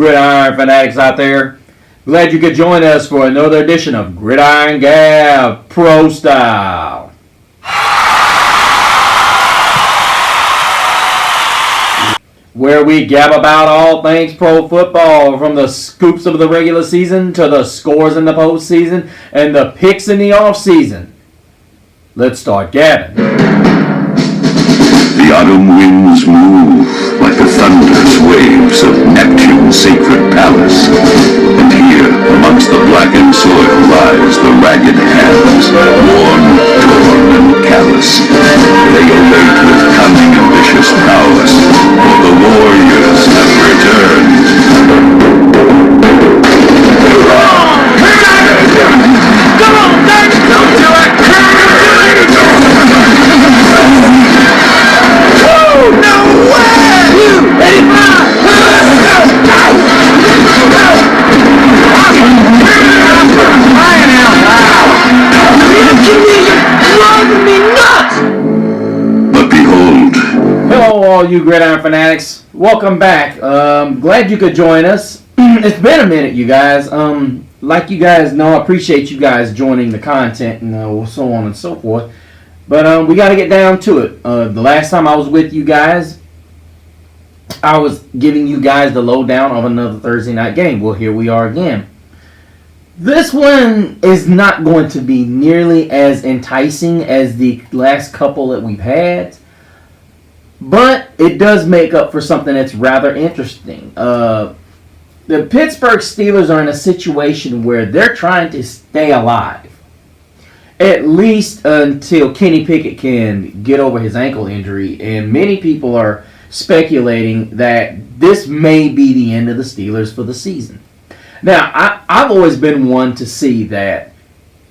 Gridiron fanatics out there. Glad you could join us for another edition of Gridiron Gab Pro Style. Where we gab about all things pro football, from the scoops of the regular season to the scores in the postseason and the picks in the offseason. Let's start gabbing. The autumn winds move like the thunderous waves of Neptune's sacred palace. And here, amongst the blackened soil, lies the ragged hands, worn, torn, and callous. They await with cunning and vicious prowess, for the warriors have returned. Come on, Dave! Don't do it! No way! Ready, fire! Crying out loud! You're driving me nuts! But behold. Hello, all you Gridiron fanatics. Welcome back. Glad you could join us. It's been a minute, you guys. Like you guys know, I appreciate you guys joining the content and so on and so forth. But we got to get down to it. The last time I was with you guys, I was giving you guys the lowdown of another Thursday night game. Well, here we are again. This one is not going to be nearly as enticing as the last couple that we've had, but it does make up for something that's rather interesting. The Pittsburgh Steelers are in a situation where they're trying to stay alive. At least until Kenny Pickett can get over his ankle injury. And many people are speculating that this may be the end of the Steelers for the season. Now, I've always been one to see that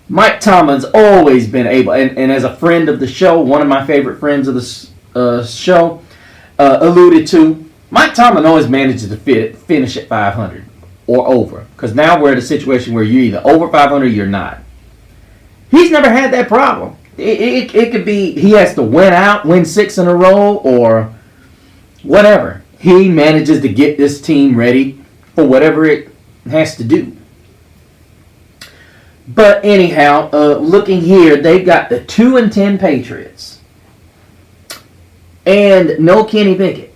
Mike Tomlin's always been able, and as a friend of the show, one of my favorite friends of the show alluded to, Mike Tomlin always manages to finish at 500 or over. Because now we're in a situation where you're either over 500 or you're not. He's never had that problem. It could be he has to win 6 in a row, or whatever. He manages to get this team ready for whatever it has to do. But anyhow, looking here, they've got the 2-10 Patriots and no Kenny Pickett.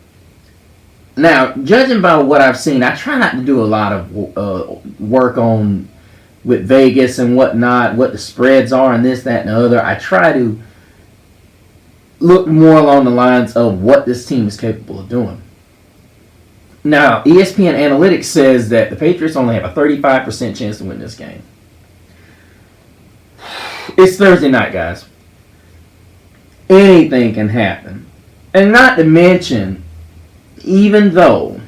Now, judging by what I've seen, I try not to do a lot of work on with Vegas and whatnot, what the spreads are and this, that, and the other. I try to look more along the lines of what this team is capable of doing. Now, ESPN Analytics says that the Patriots only have a 35% chance to win this game. It's Thursday night, guys. Anything can happen. And not to mention, even though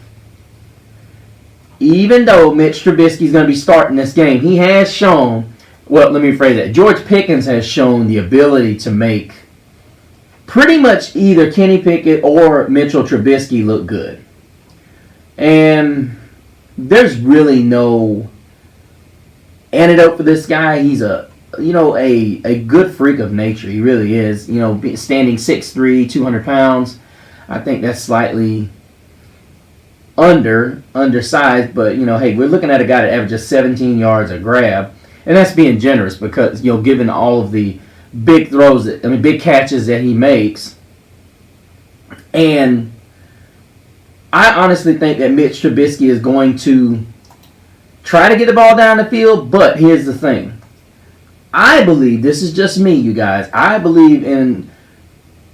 Mitch Trubisky's going to be starting this game, he has shown, well, let me rephrase that. George Pickens has shown the ability to make pretty much either Kenny Pickett or Mitchell Trubisky look good. And there's really no antidote for this guy. He's a good freak of nature. He really is. Standing 6'3", 200 pounds. I think that's slightly undersized, but hey, we're looking at a guy that averages 17 yards a grab, and that's being generous because given all of the big throws, big catches that he makes. And I honestly think that Mitch Trubisky is going to try to get the ball down the field, but here's the thing. I believe, this is just me, you guys, I believe in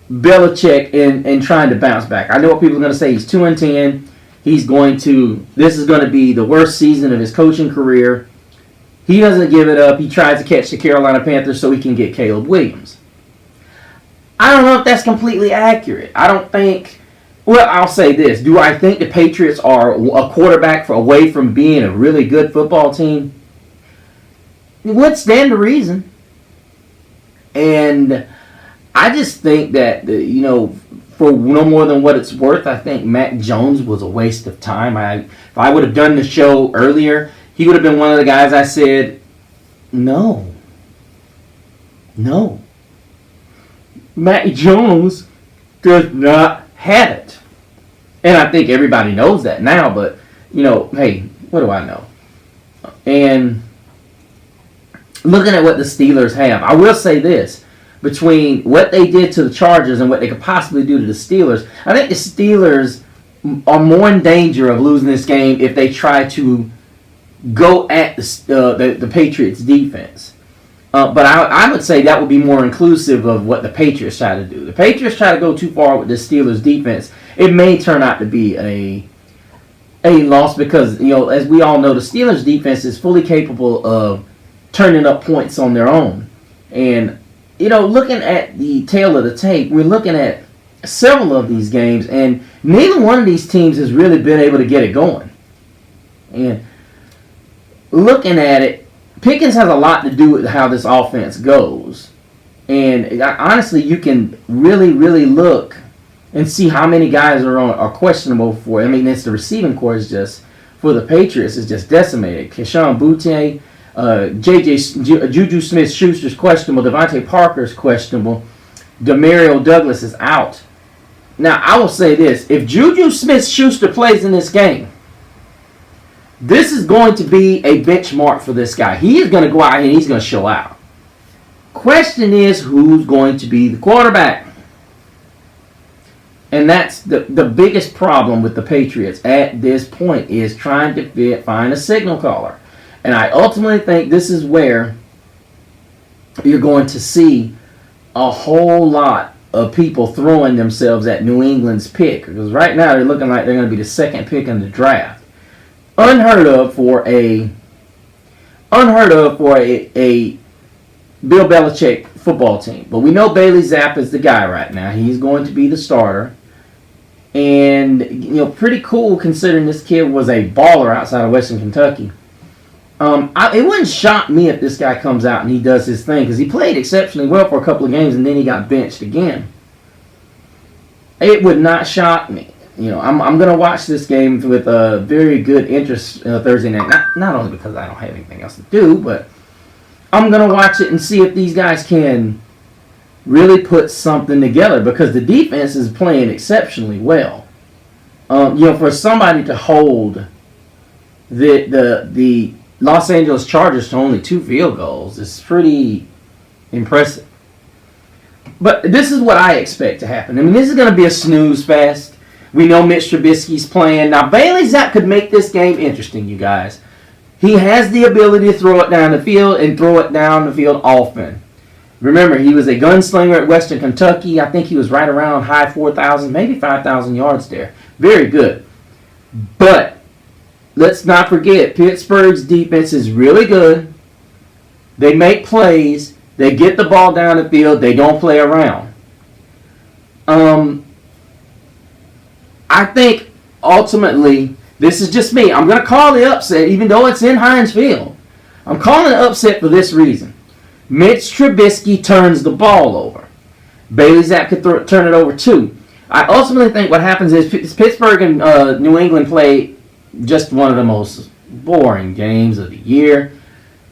Belichick in trying to bounce back. I know what people are going to say. He's 2-10. This is going to be the worst season of his coaching career. He doesn't give it up. He tries to catch the Carolina Panthers so he can get Caleb Williams. I don't know if that's completely accurate. I don't think, well, I'll say this. Do I think the Patriots are a quarterback away from being a really good football team? It would stand to reason. And I just think that, for no more than what it's worth, I think Mac Jones was a waste of time. If I would have done the show earlier, he would have been one of the guys I said, no. Mac Jones does not have it. And I think everybody knows that now, but, hey, what do I know? And looking at what the Steelers have, I will say this. Between what they did to the Chargers and what they could possibly do to the Steelers, I think the Steelers are more in danger of losing this game if they try to go at the Patriots defense. But I would say that would be more inclusive of what the Patriots try to do. The Patriots try to go too far with the Steelers defense. It may turn out to be a loss because, as we all know, the Steelers defense is fully capable of turning up points on their own. And, looking at the tail of the tape, we're looking at several of these games, and neither one of these teams has really been able to get it going. And looking at it, Pickens has a lot to do with how this offense goes. And honestly, you can really, really look and see how many guys are questionable for. I mean, it's the receiving corps is just, for the Patriots, is just decimated. Keyshawn Boutte, Juju Smith-Schuster's questionable. Devontae Parker's questionable. Demario Douglas is out. Now, I will say this. If Juju Smith-Schuster plays in this game, this is going to be a benchmark for this guy. He is going to go out and he's going to show out. Question is, who's going to be the quarterback? And that's the biggest problem with the Patriots at this point, is trying to find a signal caller. And I ultimately think this is where you're going to see a whole lot of people throwing themselves at New England's pick. Because right now they're looking like they're going to be the second pick in the draft. Unheard of for a Bill Belichick football team. But we know Bailey Zapp is the guy right now. He's going to be the starter. And, pretty cool considering this kid was a baller outside of Western Kentucky. It wouldn't shock me if this guy comes out and he does his thing, because he played exceptionally well for a couple of games and then he got benched again. It would not shock me. I'm going to watch this game with a very good interest Thursday night. Not only because I don't have anything else to do, but I'm going to watch it and see if these guys can really put something together, because the defense is playing exceptionally well. For somebody to hold the Los Angeles Chargers to only 2 field goals is pretty impressive. But this is what I expect to happen. I mean, this is going to be a snooze fest. We know Mitch Trubisky's playing. Now, Bailey Zapp could make this game interesting, you guys. He has the ability to throw it down the field and throw it down the field often. Remember, he was a gunslinger at Western Kentucky. I think he was right around high 4,000, maybe 5,000 yards there. Very good. But let's not forget, Pittsburgh's defense is really good. They make plays. They get the ball down the field. They don't play around. I think, ultimately, this is just me. I'm going to call the upset, even though it's in Heinz Field. I'm calling it upset for this reason. Mitch Trubisky turns the ball over. Bailey Zapp could turn it over too. I ultimately think what happens is Pittsburgh and New England play just one of the most boring games of the year.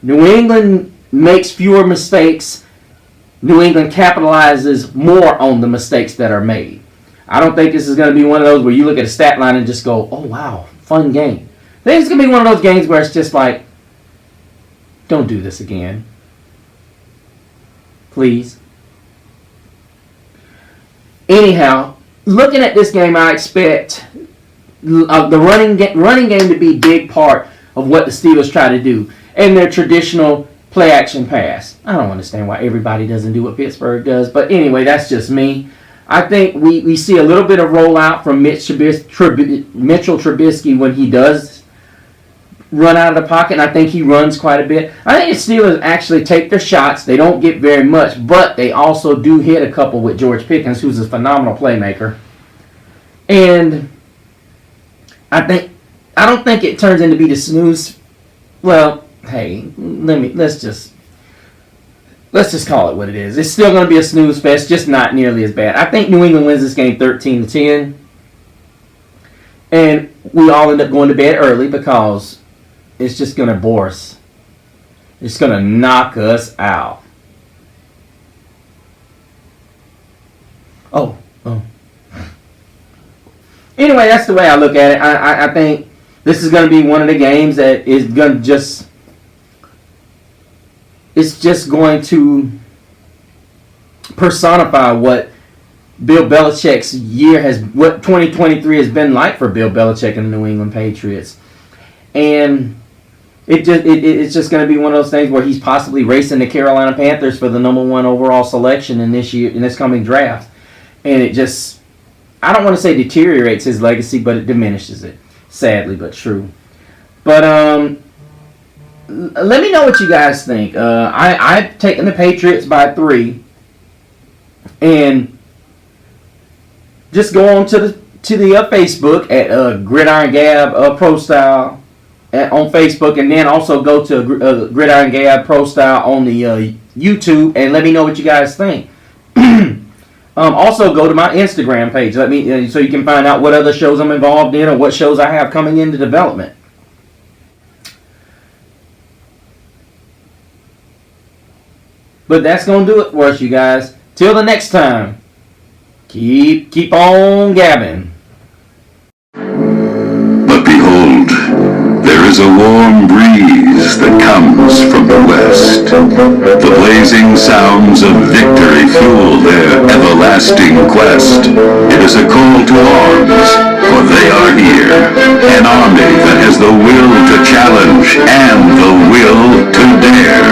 New England makes fewer mistakes. New England capitalizes more on the mistakes that are made. I don't think this is going to be one of those where you look at a stat line and just go, oh, wow, fun game. I think it's going to be one of those games where it's just like, don't do this again. Please. Anyhow, looking at this game, I expect the running game to be a big part of what the Steelers try to do and their traditional play-action pass. I don't understand why everybody doesn't do what Pittsburgh does, but anyway, that's just me. I think we see a little bit of rollout from Mitchell Trubisky when he does run out of the pocket, and I think he runs quite a bit. I think the Steelers actually take their shots. They don't get very much, but they also do hit a couple with George Pickens, who's a phenomenal playmaker. And I don't think it turns into be the snooze. Well, hey, let's just call it what it is. It's still going to be a snooze fest, just not nearly as bad. I think New England wins this game 13-10. And we all end up going to bed early because it's just going to bore us. It's going to knock us out. Oh. Anyway, that's the way I look at it. I think this is going to be one of the games that is going to just, it's just going to personify what Bill Belichick's year has, what 2023 has been like for Bill Belichick and the New England Patriots. And it's just going to be one of those things where he's possibly racing the Carolina Panthers for the #1 overall selection in this coming draft. And it just, I don't want to say deteriorates his legacy, but it diminishes it. Sadly, but true. But let me know what you guys think. I've taken the Patriots by 3. And just go on to the Facebook at Gridiron Gab Pro Style on Facebook, and then also go to Gridiron Gab Pro Style on the YouTube, and let me know what you guys think. Also go to my Instagram page. Let me so you can find out what other shows I'm involved in or what shows I have coming into development. But that's gonna do it for us, you guys. Till the next time. Keep on gabbing. But behold, there is a warm breeze that comes from the west. The blazing sounds of victory fuel their everlasting quest. It is a call to arms, for they are here. An army that has the will to challenge and the will to dare.